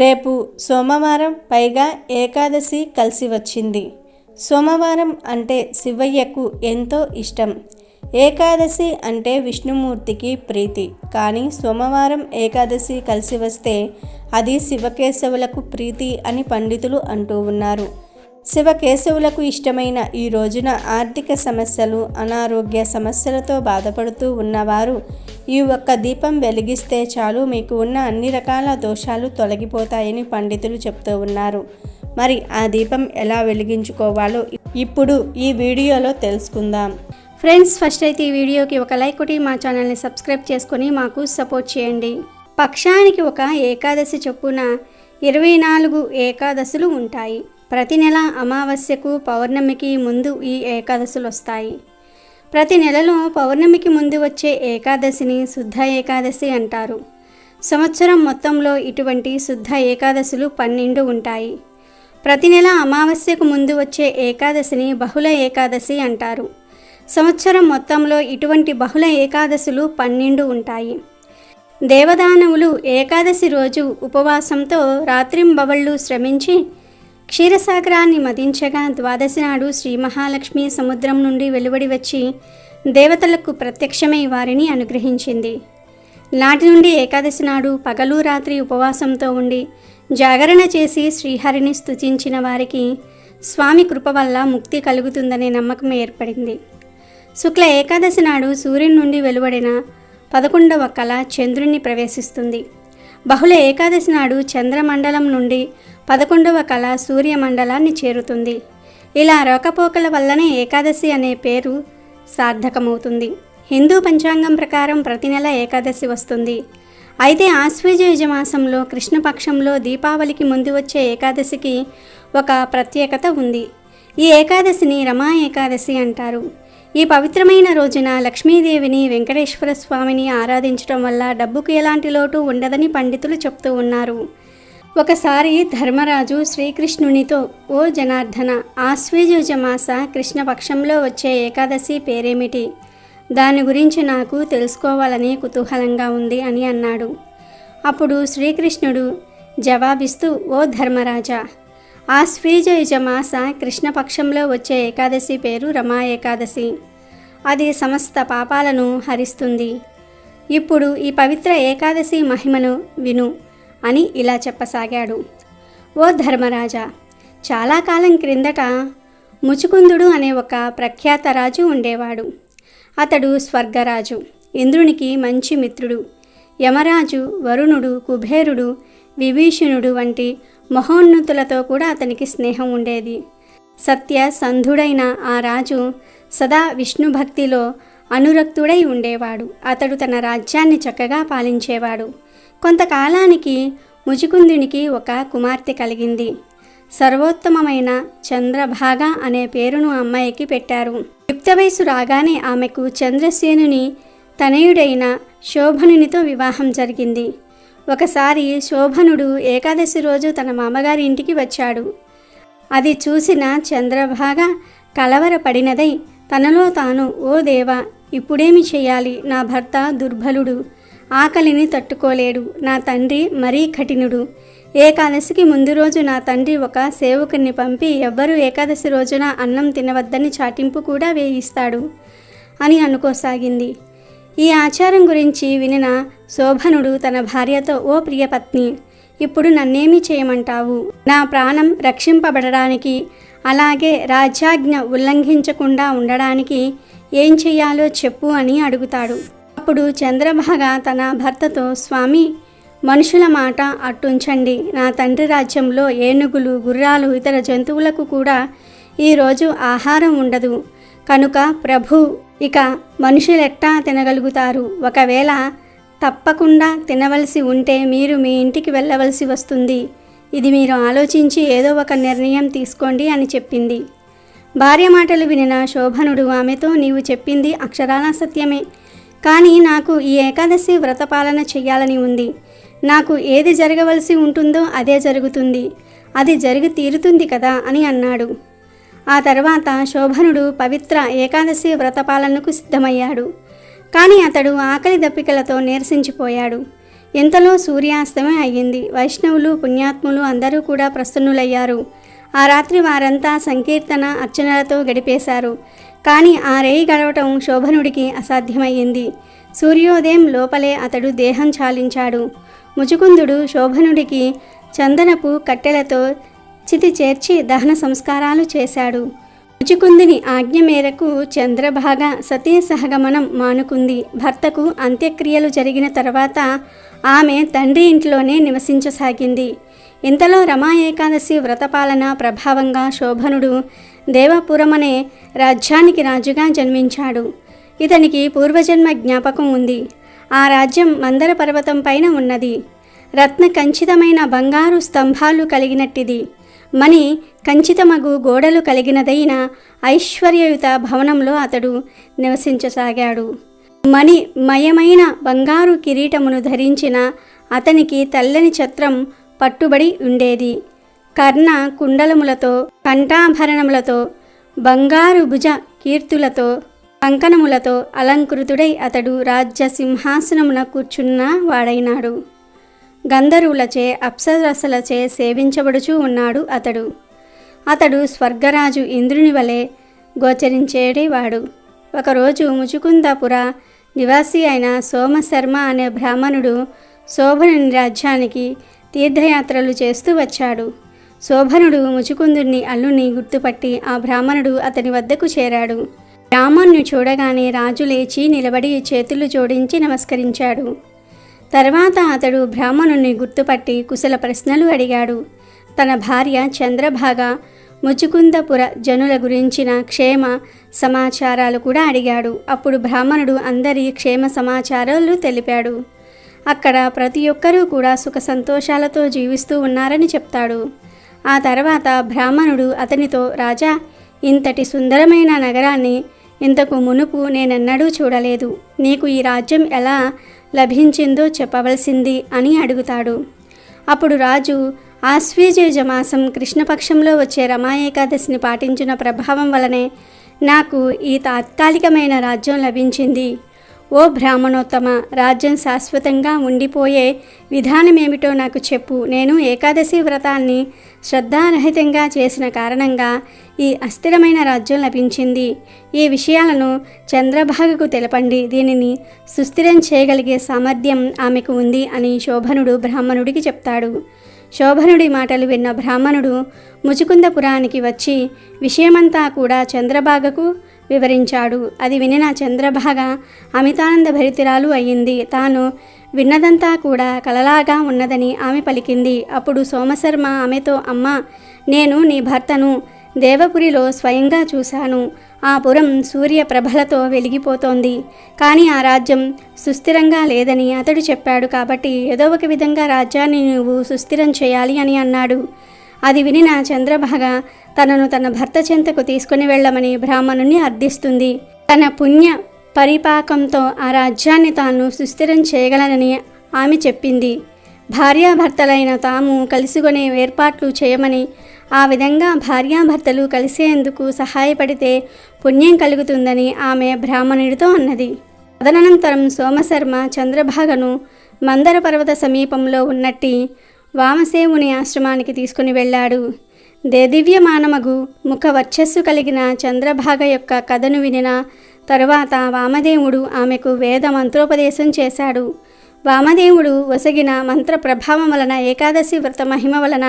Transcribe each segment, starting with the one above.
రేపు సోమవారం, పైగా ఏకాదశి కలిసి వచ్చింది. సోమవారం అంటే శివయ్యకు ఎంతో ఇష్టం. ఏకాదశి అంటే విష్ణుమూర్తికి ప్రీతి. కానీ సోమవారం ఏకాదశి కలిసి వస్తే అది శివకేశవులకు ప్రీతి అని పండితులు అంటూ ఉన్నారు. శివకేశవులకు ఇష్టమైన ఈ రోజున ఆర్థిక సమస్యలు, అనారోగ్య సమస్యలతో బాధపడుతూ ఉన్నవారు ఈ ఒక్క దీపం వెలిగిస్తే చాలు మీకు ఉన్న అన్ని రకాల దోషాలు తొలగిపోతాయని పండితులు చెప్తూ ఉన్నారు. మరి ఆ దీపం ఎలా వెలిగించుకోవాలో ఇప్పుడు ఈ వీడియోలో తెలుసుకుందాం. ఫ్రెండ్స్, ఫస్ట్ అయితే ఈ వీడియోకి ఒక లైక్ కొట్టి మా ఛానల్ని సబ్స్క్రైబ్ చేసుకొని మాకు సపోర్ట్ చేయండి. పక్షానికి ఒక ఏకాదశి చొప్పున 24 ఏకాదశులు ఉంటాయి. ప్రతి నెల అమావాస్యకు, పౌర్ణమికి ముందు ఈ ఏకాదశులు వస్తాయి. ప్రతి నెలలో పౌర్ణమికి ముందు వచ్చే ఏకాదశిని శుద్ధ ఏకాదశి అంటారు. సంవత్సరం మొత్తంలో ఇటువంటి శుద్ధ ఏకాదశులు 12 ఉంటాయి. ప్రతి నెల అమావాస్యకు ముందు వచ్చే ఏకాదశిని బహుళ ఏకాదశి అంటారు. సంవత్సరం మొత్తంలో ఇటువంటి బహుళ ఏకాదశులు 12 ఉంటాయి. దేవదానవులు ఏకాదశి రోజు ఉపవాసంతో రాత్రింబవళ్ళు శ్రమించి క్షీరసాగరాన్ని మదించగా ద్వాదశి నాడు శ్రీ మహాలక్ష్మి సముద్రం నుండి వెలువడి వచ్చి దేవతలకు ప్రత్యక్షమై వారిని అనుగ్రహించింది. నాటి నుండి ఏకాదశి నాడు పగలు రాత్రి ఉపవాసంతో ఉండి జాగరణ చేసి శ్రీహరిని స్తుతించిన వారికి స్వామి కృప వల్ల ముక్తి కలుగుతుందనే నమ్మకం ఏర్పడింది. శుక్ల ఏకాదశి నాడు సూర్యుని నుండి వెలువడిన 11వ కళ చంద్రుణ్ణి ప్రవేశిస్తుంది. బహుళ ఏకాదశి నాడు చంద్రమండలం నుండి 11వ కళ సూర్యమండలాన్ని చేరుతుంది. ఇలా రాకపోకల వల్లనే ఏకాదశి అనే పేరు సార్థకమవుతుంది. హిందూ పంచాంగం ప్రకారం ప్రతి నెల ఏకాదశి వస్తుంది. అయితే ఆశ్వయుజ మాసంలో కృష్ణపక్షంలో దీపావళికి ముందు వచ్చే ఏకాదశికి ఒక ప్రత్యేకత ఉంది. ఈ ఏకాదశిని రమా ఏకాదశి అంటారు. ఈ పవిత్రమైన రోజున లక్ష్మీదేవిని, వెంకటేశ్వర స్వామిని ఆరాధించడం వల్ల డబ్బుకు ఎలాంటి లోటు ఉండదని పండితులు చెప్తూ ఉన్నారు. ఒకసారి ధర్మరాజు శ్రీకృష్ణునితో, ఓ జనార్దన, ఆశ్వయుజ మాస కృష్ణపక్షంలో వచ్చే ఏకాదశి పేరేమిటి? దాని గురించి నాకు తెలుసుకోవాలని కుతూహలంగా ఉంది అని అన్నాడు. అప్పుడు శ్రీకృష్ణుడు జవాబిస్తూ, ఓ ధర్మరాజా, ఆశ్వయుజ మాస కృష్ణపక్షంలో వచ్చే ఏకాదశి పేరు రమా ఏకాదశి. అది సమస్త పాపాలను హరిస్తుంది. ఇప్పుడు ఈ పవిత్ర ఏకాదశి మహిమను విను అని ఇలా చెప్పసాగాడు. ఓ ధర్మరాజా, చాలా కాలం క్రిందట ముచుకుందుడు అనే ఒక ప్రఖ్యాత రాజు ఉండేవాడు. అతడు స్వర్గరాజు, ఇంద్రునికి మంచి మిత్రుడు. యమరాజు, వరుణుడు, కుబేరుడు, విభీషణుడు వంటి మహోన్నతులతో కూడా అతనికి స్నేహం ఉండేది. సత్య సంధుడైన ఆ రాజు సదా విష్ణు భక్తిలో అనురక్తుడై ఉండేవాడు. అతడు తన రాజ్యాన్ని చక్కగా పాలించేవాడు. కొంతకాలానికి ముచుకుందునికి ఒక కుమార్తె కలిగింది. సర్వోత్తమమైన చంద్రభాగ అనే పేరును అమ్మాయికి పెట్టారు. యుక్త వయసు రాగానే ఆమెకు చంద్రసేనుని తనయుడైన శోభనునితో వివాహం జరిగింది. ఒకసారి శోభనుడు ఏకాదశి రోజు తన మామగారి ఇంటికి వచ్చాడు. అది చూసిన చంద్రభాగ కలవరపడినదై తనలో తాను, ఓ దేవా, ఇప్పుడేమి చేయాలి? నా భర్త దుర్బలుడు, ఆకలిని తట్టుకోలేడు. నా తండ్రి మరీ కఠినుడు. ఏకాదశికి ముందు రోజు నా తండ్రి ఒక సేవకుని పంపి ఎవ్వరూ ఏకాదశి రోజున అన్నం తినవద్దని చాటింపు కూడా వేయిస్తాడు అని అనుకోసాగింది. ఈ ఆచారం గురించి వినిన శోభనుడు తన భార్యతో, ఓ ప్రియపత్ని, ఇప్పుడు నన్నేమి చేయమంటావు? నా ప్రాణం రక్షింపబడడానికి, అలాగే రాజ్యాజ్ఞ ఉల్లంఘించకుండా ఉండడానికి ఏం చెయ్యాలో చెప్పు అని అడుగుతాడు. అప్పుడు చంద్రభాగ తన భర్తతో, స్వామి, మనుషుల మాట అట్టుంచండి. నా తండ్రి రాజ్యంలో ఏనుగులు, గుర్రాలు, ఇతర జంతువులకు కూడా ఈరోజు ఆహారం ఉండదు. కనుక ప్రభు, ఇక మనుషులెట్టా తినగలుగుతారు? ఒకవేళ తప్పకుండా తినవలసి ఉంటే మీరు మీ ఇంటికి వెళ్ళవలసి వస్తుంది. ఇది మీరు ఆలోచించి ఏదో ఒక నిర్ణయం తీసుకోండి అని చెప్పింది. భార్య మాటలు వినిన శోభనుడు ఆమెతో, నీవు చెప్పింది అక్షరాల సత్యమే, కానీ నాకు ఈ ఏకాదశి వ్రతపాలన చెయ్యాలని ఉంది. నాకు ఏది జరగవలసి ఉంటుందో అదే జరుగుతుంది. అది జరిగి తీరుతుంది కదా అని అన్నాడు. ఆ తర్వాత శోభనుడు పవిత్ర ఏకాదశి వ్రతపాలనకు సిద్ధమయ్యాడు. కానీ అతడు ఆకలి దప్పికలతో నీరసించిపోయాడు. ఇంతలో సూర్యాస్తమయం అయ్యింది. వైష్ణవులు, పుణ్యాత్ములు అందరూ కూడా ప్రసన్నులయ్యారు. ఆ రాత్రి వారంతా సంకీర్తన, అర్చనలతో గడిపేశారు. కానీ ఆ రేయి గడవటం శోభనుడికి అసాధ్యమయ్యింది. సూర్యోదయం లోపలే అతడు దేహం చాలించాడు. ముచుకుందుడు శోభనుడికి చందనపు కట్టెలతో చితి చేర్చి దహన సంస్కారాలు చేశాడు. ముచుకుందుని ఆజ్ఞ మేరకు చంద్రభాగ సతీ సహగమనం మానుకుంది. భర్తకు అంత్యక్రియలు జరిగిన తర్వాత ఆమె తండ్రి ఇంట్లోనే నివసించసాగింది. ఇంతలో రమా ఏకాదశి వ్రతపాలన ప్రభావంగా శోభనుడు దేవపురమనే రాజ్యానికి రాజుగా జన్మించాడు. ఇతనికి పూర్వజన్మ జ్ఞాపకం ఉంది. ఆ రాజ్యం మందర పర్వతం పైన ఉన్నది. రత్న కంచితమైన బంగారు స్తంభాలు కలిగినట్టిది. మణి కంచితమగు గోడలు కలిగినదైన ఐశ్వర్యయుత భవనంలో అతడు నివసించసాగాడు. మణిమయమైన బంగారు కిరీటమును ధరించిన అతనికి తెల్లని ఛత్రం పట్టుబడి ఉండేది. కర్ణ కుండలములతో, కంఠాభరణములతో, బంగారు భుజ కీర్తులతో, కంకణములతో అలంకృతుడై అతడు రాజ్య సింహాసనమున కూర్చున్న వాడైనాడు. గంధర్వులచే, అప్సరసలచే సేవించబడుచూ ఉన్నాడు అతడు స్వర్గరాజు ఇంద్రుని వలె గోచరించేవాడు. ఒకరోజు ముచుకుందపుర నివాసి అయిన సోమశర్మ అనే బ్రాహ్మణుడు శోభనుని రాజ్యానికి తీర్థయాత్రలు చేస్తూ వచ్చాడు. శోభనుడు ముచుకుందుని అల్లుని గుర్తుపట్టి ఆ బ్రాహ్మణుడు అతని వద్దకు చేరాడు. బ్రాహ్మణుని చూడగానే రాజు లేచి నిలబడి చేతులు జోడించి నమస్కరించాడు. తర్వాత అతడు బ్రాహ్మణుని గుర్తుపట్టి కుశల ప్రశ్నలు అడిగాడు. తన భార్య చంద్రభాగ, ముచుకుందపుర జనుల గురించిన క్షేమ సమాచారాలు కూడా అడిగాడు. అప్పుడు బ్రాహ్మణుడు అందరి క్షేమ సమాచారాలు తెలిపాడు. అక్కడ ప్రతి ఒక్కరూ కూడా సుఖ సంతోషాలతో జీవిస్తూ ఉన్నారని చెప్తాడు. ఆ తర్వాత బ్రాహ్మణుడు అతనితో, రాజా, ఇంతటి సుందరమైన నగరాన్ని ఇంతకు మునుపు నేనెన్నడూ చూడలేదు. నీకు ఈ రాజ్యం ఎలా లభించిందో చెప్పవలసింది అని అడుగుతాడు. అప్పుడు రాజు ఆశ్వీజ మాసం కృష్ణపక్షంలో వచ్చే రమా ఏకాదశిని పాటించిన ప్రభావం వలనే నాకు ఈ తాత్కాలికమైన రాజ్యం లభించింది. ఓ బ్రాహ్మణోత్తమ, రాజ్యం శాశ్వతంగా ఉండిపోయే విధానమేమిటో నాకు చెప్పు. నేను ఏకాదశి వ్రతాన్ని శ్రద్ధారహితంగా చేసిన కారణంగా ఈ అస్థిరమైన రాజ్యం లభించింది. ఈ విషయాలను చంద్రభాగకు తెలపండి. దీనిని సుస్థిరం చేయగలిగే సామర్థ్యం ఆమెకు ఉంది అని శోభనుడు బ్రాహ్మణుడికి చెప్తాడు. శోభనుడి మాటలు విన్న బ్రాహ్మణుడు ముచుకుందపురానికి వచ్చి విషయమంతా కూడా చంద్రభాగకు వివరించాడు. అది వినిన చంద్రభాగ అమితానంద భరితురాలు అయ్యింది. తాను విన్నదంతా కూడా కలలాగా ఉన్నదని ఆమె పలికింది. అప్పుడు సోమశర్మ ఆమెతో, అమ్మా, నేను నీ భర్తను దేవపురిలో స్వయంగా చూశాను. ఆ పురం సూర్యప్రభలతో వెలిగిపోతోంది. కానీ ఆ రాజ్యం సుస్థిరంగా లేదని అతడు చెప్పాడు. కాబట్టి ఏదో ఒక విధంగా రాజ్యాన్ని నువ్వు సుస్థిరం చేయాలి అని అన్నాడు. అది వినిన చంద్రభాగ తనను తన భర్త చెంతకు తీసుకుని వెళ్ళమని బ్రాహ్మణుని అర్థిస్తుంది. తన పుణ్య పరిపాకంతో ఆ రాజ్యాన్ని తాను సుస్థిరం చేయగలనని ఆమె చెప్పింది. భార్యాభర్తలైన తాము కలుసుకునే ఏర్పాట్లు చేయమని, ఆ విధంగా భార్యాభర్తలు కలిసేందుకు సహాయపడితే పుణ్యం కలుగుతుందని ఆమె బ్రాహ్మణుడితో అన్నది. తదనంతరం సోమశర్మ చంద్రభాగను మందర పర్వత సమీపంలో ఉన్నట్టి వామసేవుని ఆశ్రమానికి తీసుకుని వెళ్ళాడు. దేదివ్యమానమగు ముఖ వర్చస్సు కలిగిన చంద్రభాగ యొక్క కథను వినిన తరువాత వామదేవుడు ఆమెకు వేద మంత్రోపదేశం చేశాడు. వామదేవుడు ఒసగిన మంత్ర ప్రభావం వలన ఏకాదశి వ్రత మహిమ వలన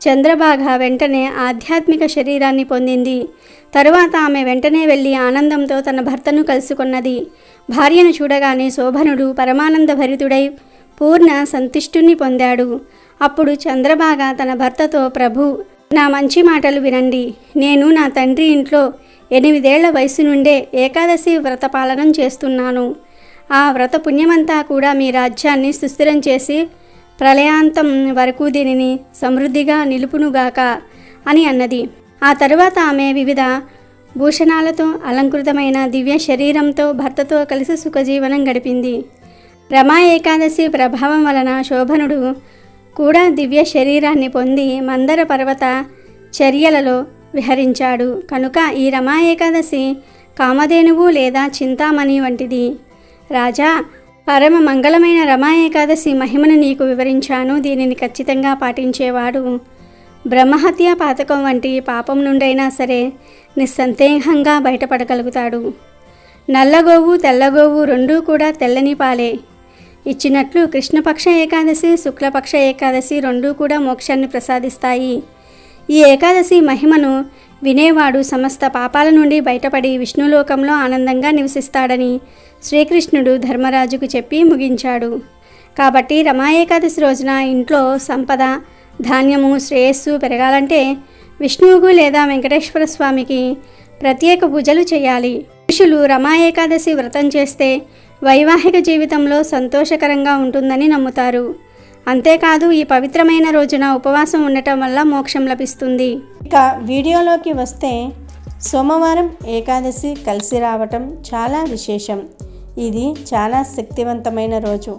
చంద్రభాగ వెంటనే ఆధ్యాత్మిక శరీరాన్ని పొందింది. తరువాత ఆమె వెంటనే వెళ్ళి ఆనందంతో తన భర్తను కలుసుకున్నది. భార్యను చూడగానే శోభనుడు పరమానంద భరితుడై పూర్ణ సంతుష్టుని పొందాడు. అప్పుడు చంద్రభాగ తన భర్తతో, ప్రభు, నా మంచి మాటలు వినండి. నేను నా తండ్రి ఇంట్లో 8 ఏళ్ల వయసు నుండే ఏకాదశి వ్రత పాలనం చేస్తున్నాను. ఆ వ్రత పుణ్యమంతా కూడా మీ రాజ్యాన్ని సుస్థిరం చేసి ప్రళయాంతం వరకు దీనిని సమృద్ధిగా నిలుపునుగాక అని అన్నది. ఆ తరువాత ఆమె వివిధ భూషణాలతో అలంకృతమైన దివ్య శరీరంతో భర్తతో కలిసి సుఖజీవనం గడిపింది. రమా ఏకాదశి ప్రభావం వలన శోభనుడు కూడా దివ్య శరీరాన్ని పొంది మందర పర్వత చర్యలలో విహరించాడు. కనుక ఈ రమా ఏకాదశి కామధేనువు లేదా చింతామణి వంటిది. రాజా, పరమ మంగళమైన రమా ఏకాదశి మహిమను నీకు వివరించాను. దీనిని ఖచ్చితంగా పాటించేవాడు బ్రహ్మహత్య పాతకం వంటి పాపం నుండైనా సరే నిస్సందేహంగా బయటపడగలుగుతాడు. నల్లగోవు తెల్లగోవు రెండూ కూడా తెల్లని పాలే ఇచ్చినట్లు కృష్ణపక్ష ఏకాదశి శుక్లపక్ష ఏకాదశి రెండూ కూడా మోక్షాన్ని ప్రసాదిస్తాయి. ఈ ఏకాదశి మహిమను వినేవాడు సమస్త పాపాల నుండి బయటపడి విష్ణులోకంలో ఆనందంగా నివసిస్తాడని శ్రీకృష్ణుడు ధర్మరాజుకు చెప్పి ముగించాడు. కాబట్టి రమా ఏకాదశి రోజున ఇంట్లో సంపద, ధాన్యము, శ్రేయస్సు పెరగాలంటే విష్ణువుకు లేదా వెంకటేశ్వర స్వామికి ప్రత్యేక పూజలు చేయాలి. పురుషులు రమా ఏకాదశి వ్రతం చేస్తే వైవాహిక జీవితంలో సంతోషకరంగా ఉంటుందని నమ్ముతారు. అంతేకాదు ఈ పవిత్రమైన రోజున ఉపవాసం ఉండటం వల్ల మోక్షం లభిస్తుంది. ఇక వీడియోలోకి వస్తే సోమవారం ఏకాదశి కలిసి రావటం చాలా విశేషం. ఇది చాలా శక్తివంతమైన రోజు.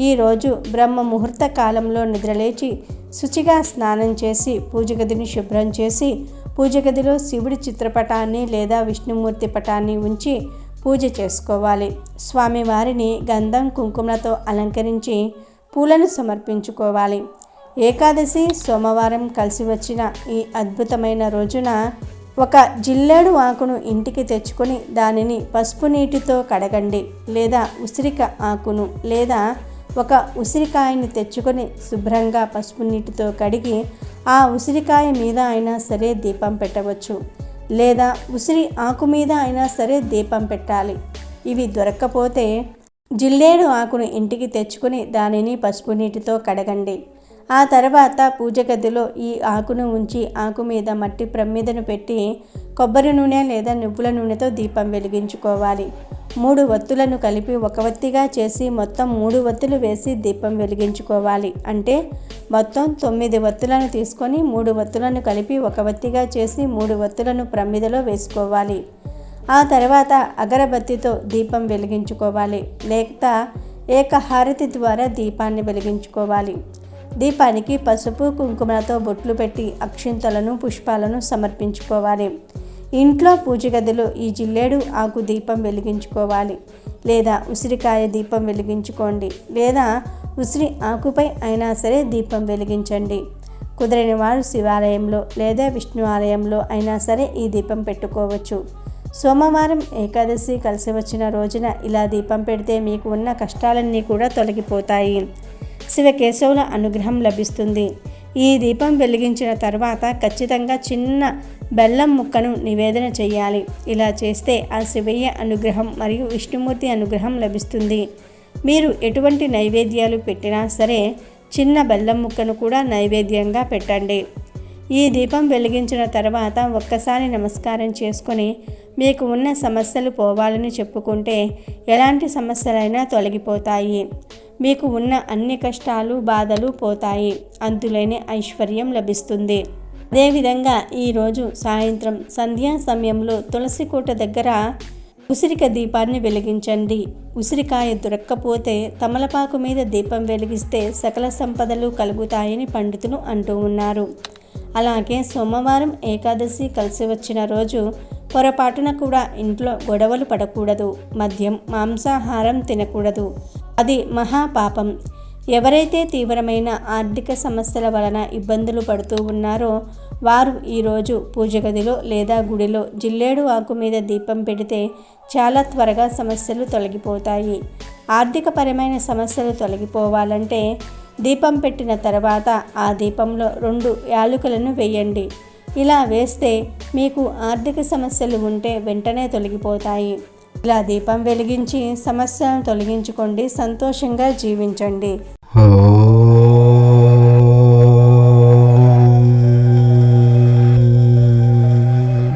ఈ రోజు బ్రహ్మ ముహూర్త కాలంలో నిద్రలేచి శుచిగా స్నానం చేసి పూజ గదిని శుభ్రం చేసి పూజ గదిలో శివుడి చిత్రపటాన్ని లేదా విష్ణుమూర్తి పటాన్ని ఉంచి పూజ చేసుకోవాలి. స్వామివారిని గంధం కుంకుమలతో అలంకరించి పూలను సమర్పించుకోవాలి. ఏకాదశి సోమవారం కలిసి వచ్చిన ఈ అద్భుతమైన రోజున ఒక జిల్లేడు ఆకును ఇంటికి తెచ్చుకొని దానిని పసుపు నీటితో కడగండి. లేదా ఉసిరిక ఆకును లేదా ఒక ఉసిరికాయని తెచ్చుకొని శుభ్రంగా పసుపు నీటితో కడిగి ఆ ఉసిరికాయ మీద అయినా సరే దీపం పెట్టవచ్చు. లేదా ఉసిరి ఆకు మీద అయినా సరే దీపం పెట్టాలి. ఇవి దొరక్కపోతే జిల్లేడు ఆకును ఇంటికి తెచ్చుకొని దానిని పసుపు నీటితో కడగండి. ఆ తర్వాత పూజ గదిలో ఈ ఆకును ఉంచి ఆకు మీద మట్టి ప్రమిదను పెట్టి కొబ్బరి నూనె లేదా నువ్వుల నూనెతో దీపం వెలిగించుకోవాలి. 3 ఒత్తులను కలిపి ఒక ఒత్తిగా చేసి మొత్తం 3 ఒత్తులు వేసి దీపం వెలిగించుకోవాలి. అంటే మొత్తం 9 ఒత్తులను తీసుకొని 3 ఒత్తులను కలిపి ఒక ఒత్తిగా చేసి 3 ఒత్తులను ప్రమిదలో వేసుకోవాలి. ఆ తర్వాత అగరబత్తితో దీపం వెలిగించుకోవాలి. లేదా ఏకహారతి ద్వారా దీపాన్ని వెలిగించుకోవాలి. దీపానికి పసుపు కుంకుమలతో బొట్లు పెట్టి అక్షింతలను పుష్పాలను సమర్పించుకోవాలి. ఇంట్లో పూజ గదిలో ఈ జిల్లేడు ఆకు దీపం వెలిగించుకోవాలి. లేదా ఉసిరికాయ దీపం వెలిగించుకోండి. లేదా ఉసిరి ఆకుపై అయినా సరే దీపం వెలిగించండి. కుదరని వారు శివాలయంలో లేదా విష్ణు ఆలయంలో అయినా సరే ఈ దీపం పెట్టుకోవచ్చు. సోమవారం ఏకాదశి కలిసి వచ్చిన రోజున ఇలా దీపం పెడితే మీకు ఉన్న కష్టాలన్నీ కూడా తొలగిపోతాయి. శివకేశవుల అనుగ్రహం లభిస్తుంది. ఈ దీపం వెలిగించిన తర్వాత ఖచ్చితంగా చిన్న బెల్లం ముక్కను నివేదన చేయాలి. ఇలా చేస్తే ఆ శివయ్య అనుగ్రహం మరియు విష్ణుమూర్తి అనుగ్రహం లభిస్తుంది. మీరు ఎటువంటి నైవేద్యాలు పెట్టినా సరే చిన్న బెల్లం ముక్కను కూడా నైవేద్యంగా పెట్టండి. ఈ దీపం వెలిగించిన తర్వాత ఒక్కసారి నమస్కారం చేసుకొని మీకు ఉన్న సమస్యలు పోవాలని చెప్పుకుంటే ఎలాంటి సమస్యలైనా తొలగిపోతాయి. మీకు ఉన్న అన్ని కష్టాలు బాధలు పోతాయి. అంతులేని ఐశ్వర్యం లభిస్తుంది. అదేవిధంగా ఈరోజు సాయంత్రం సంధ్యా సమయంలో తులసి కోట దగ్గర ఉసిరిక దీపాన్ని వెలిగించండి. ఉసిరికాయ దొరక్కపోతే తమలపాకు మీద దీపం వెలిగిస్తే సకల సంపదలు కలుగుతాయని పండితులు అంటూ ఉన్నారు. అలాగే సోమవారం ఏకాదశి కలిసి వచ్చిన రోజు పొరపాటున కూడా ఇంట్లో గొడవలు పడకూడదు. మద్యం, మాంసాహారం తినకూడదు. అది మహాపాపం. ఎవరైతే తీవ్రమైన ఆర్థిక సమస్యల వలన ఇబ్బందులు పడుతూ ఉన్నారో వారు ఈరోజు పూజ గదిలో లేదా గుడిలో జిల్లేడు ఆకు మీద దీపం పెడితే చాలా త్వరగా సమస్యలు తొలగిపోతాయి. ఆర్థికపరమైన సమస్యలు తొలగిపోవాలంటే దీపం పెట్టిన తర్వాత ఆ దీపంలో 2 యాలకులను వేయండి. ఇలా వేస్తే మీకు ఆర్థిక సమస్యలు ఉంటే వెంటనే తొలగిపోతాయి. ఇలా దీపం వెలిగించి సమస్యలను తొలగించుకోండి. సంతోషంగా జీవించండి.